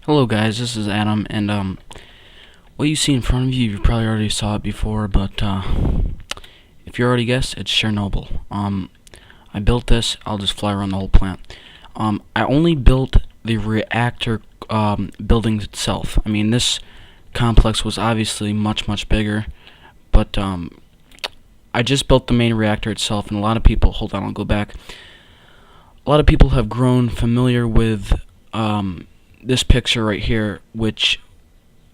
Hello guys, this is Adam, and what you see in front of you, you probably already saw it before, but if you already guessed, it's Chernobyl. I built this. I'll just fly around the whole plant. I only built the reactor buildings itself. I mean, this complex was obviously much bigger, but I just built the main reactor itself, and a lot of people, hold on, I'll go back. A lot of people have grown familiar with this picture right here, which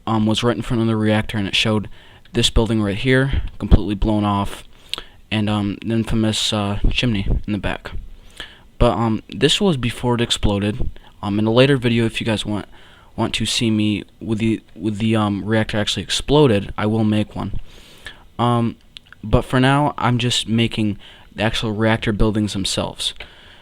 was right in front of the reactor, and it showed this building right here, completely blown off, and the infamous chimney in the back. But this was before it exploded. In a later video, if you guys want to see me with the reactor actually exploded, I will make one. But for now, I'm just making the actual reactor buildings themselves.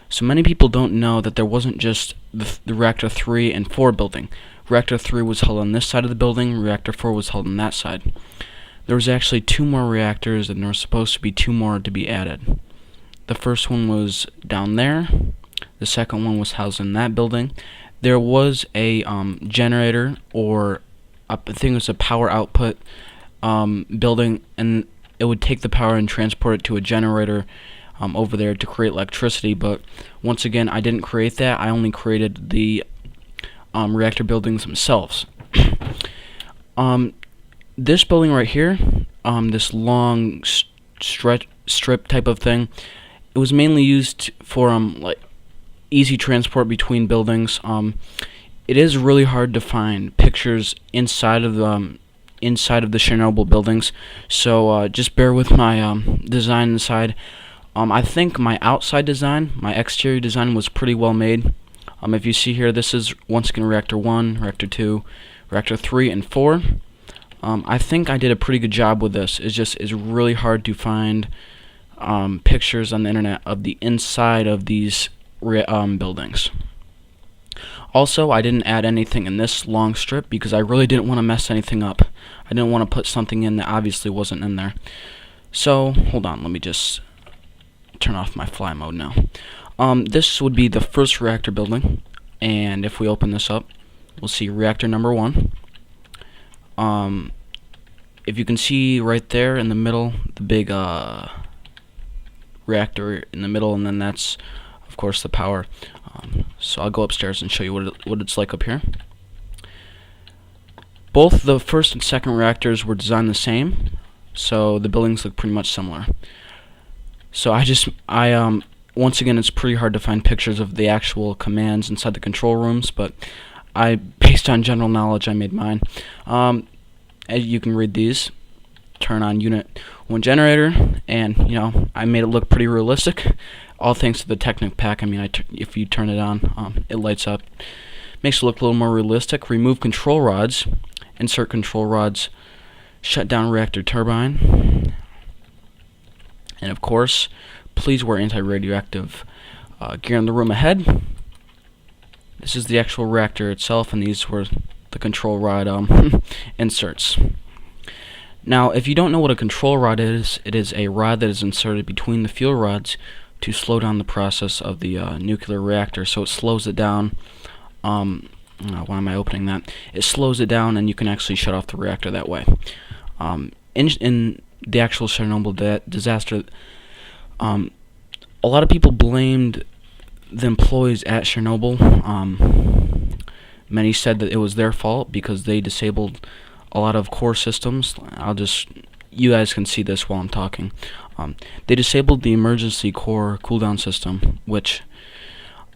So many people don't know that there wasn't just the Reactor 3 and 4 building. Reactor 3 was held on this side of the building, Reactor 4 was held on that side. There was actually 2 more reactors, and there were supposed to be 2 more to be added. The first one was down there, the second one was housed in that building. There was a generator, or I think it was a power output building, and it would take the power and transport it to a generator over there to create electricity. But once again, I didn't create that. I only created the reactor buildings themselves. This building right here, this long strip type of thing, it was mainly used for like easy transport between buildings. It is really hard to find pictures inside of the Chernobyl buildings, so just bear with my design inside. I think my outside design, my exterior design, was pretty well made. If you see here, this is once again Reactor 1, Reactor 2, Reactor 3, and 4. I think I did a pretty good job with this. It's really hard to find pictures on the internet of the inside of these buildings. Also, I didn't add anything in this long strip because I really didn't want to mess anything up. I didn't want to put something in that obviously wasn't in there. So, hold on, let me just turn off my fly mode now. This would be the first reactor building, and if we open this up, we'll see reactor number 1. If you can see right there in the middle, the big reactor in the middle, and then that's of course the power. So I'll go upstairs and show you what it's like up here. Both the first and second reactors were designed the same, so the buildings look pretty much similar. So once again, it's pretty hard to find pictures of the actual commands inside the control rooms, but based on general knowledge, I made mine. As you can read these, turn on Unit 1 generator, and I made it look pretty realistic, all thanks to the Technic pack. I mean, if you turn it on, it lights up, makes it look a little more realistic. Remove control rods, insert control rods, shut down reactor turbine. And of course, please wear anti-radioactive gear in the room ahead. This is the actual reactor itself, and these were the control rod inserts. Now, if you don't know what a control rod is, it is a rod that is inserted between the fuel rods to slow down the process of the nuclear reactor. So it slows it down. Why am I opening that? It slows it down, and you can actually shut off the reactor that way. In the actual Chernobyl disaster, a lot of people blamed the employees at Chernobyl. Many said that it was their fault because they disabled a lot of core systems. You guys can see this while I'm talking. They disabled the emergency core cooldown system, which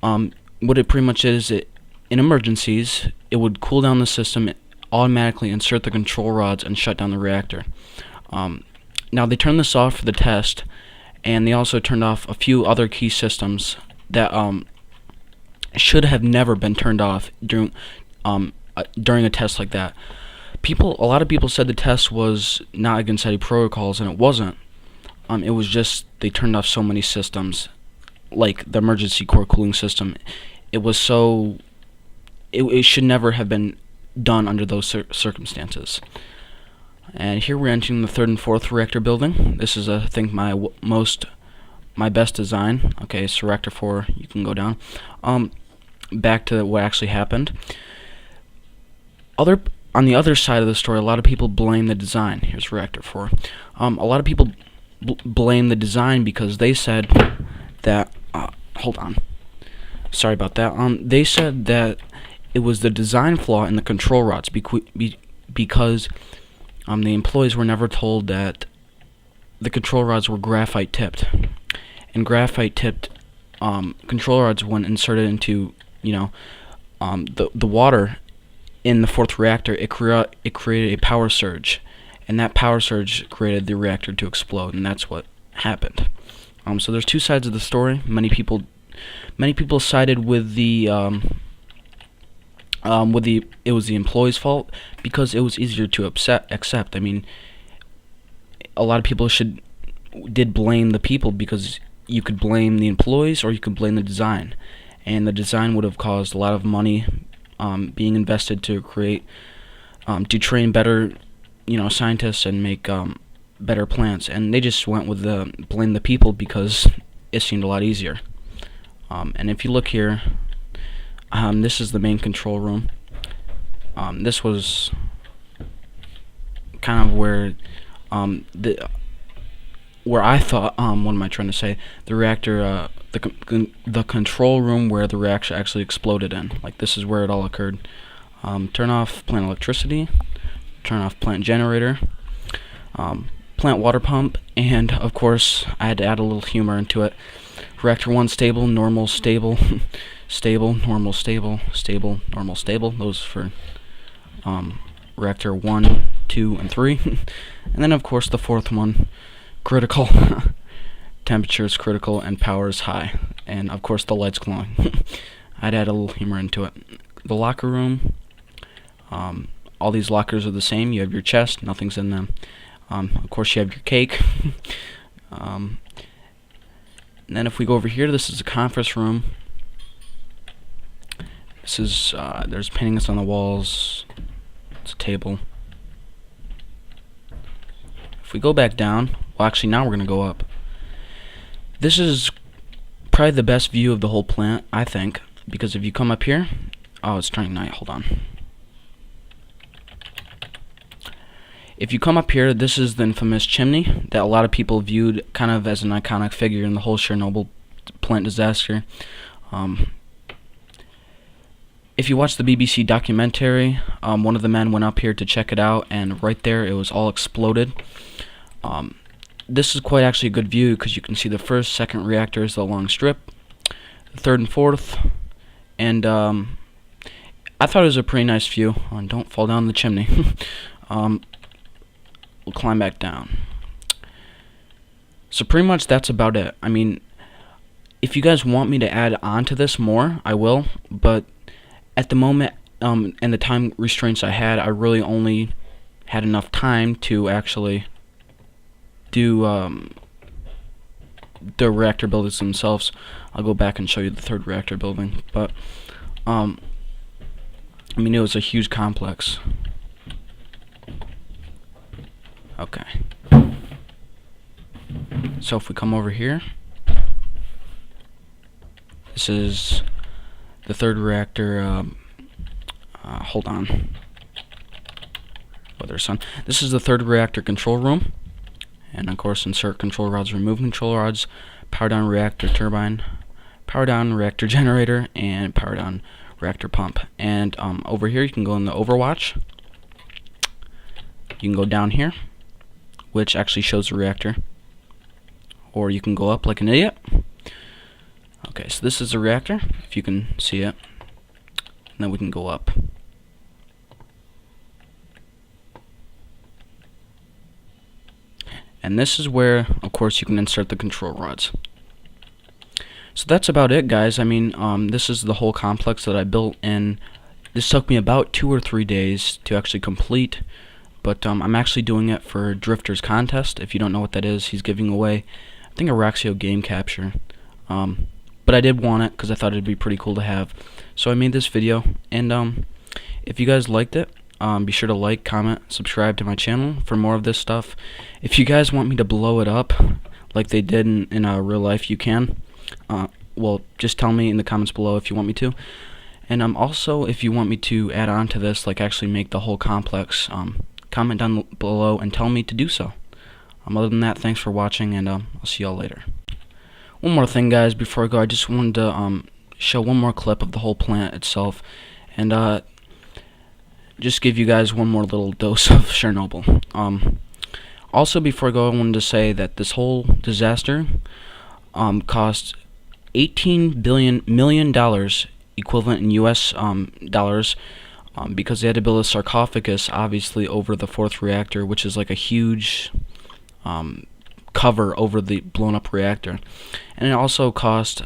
what it pretty much is, in emergencies, it would cool down the system, automatically insert the control rods, and shut down the reactor. Now, they turned this off for the test, and they also turned off a few other key systems that should have never been turned off during a test like that. A lot of people said the test was not against any protocols, and it wasn't. It was just they turned off so many systems, like the emergency core cooling system. It should never have been done under those circumstances. And here we're entering the 3rd and 4th reactor building. This is, I think, my best design. Okay, so reactor 4, you can go down. Back to what actually happened. other on the other side of the story, a lot of people blame the design. Here's reactor 4. A lot of people blame the design because they said that hold on. Sorry about that. They said that it was the design flaw in the control rods because the employees were never told that the control rods were graphite tipped, and graphite tipped control rods, when inserted into the water in the 4th reactor, it created a power surge, and that power surge created the reactor to explode, and that's what happened. So there's two sides of the story. Many people sided with the it was the employee's fault because it was easier to accept. I mean, a lot of people did blame the people because you could blame the employees or you could blame the design, and the design would have caused a lot of money being invested to to train better scientists and make better plants, and they just went with the blame the people because it seemed a lot easier. And if you look here, this is the main control room. This was kind of where where I thought, what am I trying to say? The reactor, the control room where the reactor actually exploded in. Like, this is where it all occurred. Turn off plant electricity, turn off plant generator, plant water pump, and of course I had to add a little humor into it. Reactor 1 stable, normal, stable, stable, normal, stable, stable, normal, stable. Those for reactor 1, 2, and 3. And then of course the 4th one, critical. Temperature is critical and power is high, and of course the light's glowing. I'd add a little humor into it. The locker room, all these lockers are the same. You have your chest, nothing's in them. Of course you have your cake. And then if we go over here, this is the conference room. This is there's paintings on the walls. It's a table. If we go back down, well, actually now we're gonna go up. This is probably the best view of the whole plant, I think, because if you come up here, oh, it's turning night. Hold on. If you come up here, this is the infamous chimney that a lot of people viewed kind of as an iconic figure in the whole Chernobyl plant disaster. If you watch the BBC documentary, one of the men went up here to check it out, and right there it was all exploded. This is quite actually a good view because you can see the 1st, 2nd reactors, the long strip, the 3rd and 4th, and I thought it was a pretty nice view. Don't fall down the chimney. We'll climb back down. So pretty much that's about it. I mean, if you guys want me to add on to this more, I will, but at the moment, and the time restraints I had, I really only had enough time to actually do the reactor buildings themselves. I'll go back and show you the 3rd reactor building, but I mean, it was a huge complex. Okay. So if we come over here, this is the 3rd reactor. Hold on. Weather sun. This is the 3rd reactor control room, and of course, insert control rods, remove control rods, power down reactor turbine, power down reactor generator, and power down reactor pump. And over here, you can go in the Overwatch. You can go down here, which actually shows the reactor, or you can go up like an idiot. Okay, so this is the reactor, if you can see it, and then we can go up. And this is where, of course, you can insert the control rods. So that's about it, guys. I mean, this is the whole complex that I built, and this took me about 2 or 3 days to actually complete. But I'm actually doing it for Drifter's contest. If you don't know what that is, he's giving away, I think, a Raxio game capture. But I did want it because I thought it'd be pretty cool to have. So I made this video, and if you guys liked it, be sure to like, comment, subscribe to my channel for more of this stuff. If you guys want me to blow it up like they did in real life, you can. Well, just tell me in the comments below if you want me to. And also, if you want me to add on to this, like actually make the whole complex, comment down below and tell me to do so. Other than that, thanks for watching, and I'll see y'all later. One more thing, guys, before I go, I just wanted to show one more clip of the whole plant itself, and just give you guys one more little dose of Chernobyl. Also, before I go, I wanted to say that this whole disaster cost $18 million equivalent in U.S. Dollars, because they had to build a sarcophagus, obviously, over the fourth reactor, which is like a huge cover over the blown-up reactor. And it also cost,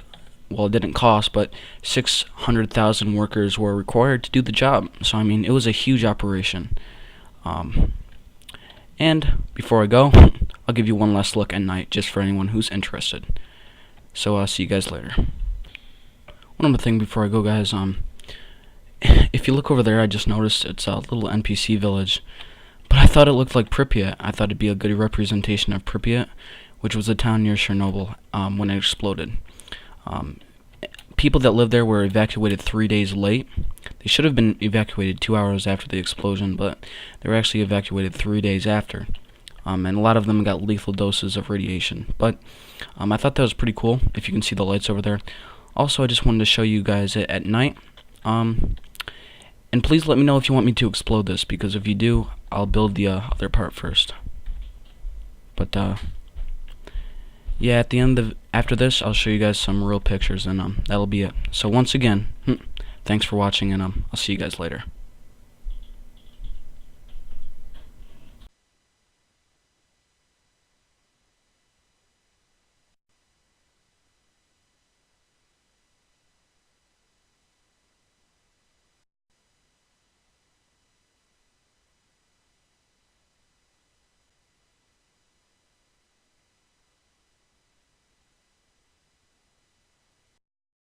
well, it didn't cost, but 600,000 workers were required to do the job. So, I mean, it was a huge operation. And before I go, I'll give you one last look at night, just for anyone who's interested. So I'll see you guys later. One other thing before I go, guys, if you look over there, I just noticed it's a little NPC village, but I thought it looked like Pripyat. I thought it'd be a good representation of Pripyat, which was a town near Chernobyl when it exploded. People that lived there were evacuated 3 days late. They should have been evacuated 2 hours after the explosion, but they were actually evacuated 3 days after. And a lot of them got lethal doses of radiation. But I thought that was pretty cool, if you can see the lights over there. Also, I just wanted to show you guys it at night. And please let me know if you want me to explode this, because if you do, I'll build the other part first. But yeah, at the end after this, I'll show you guys some real pictures, and that'll be it. So once again, thanks for watching, and I'll see you guys later.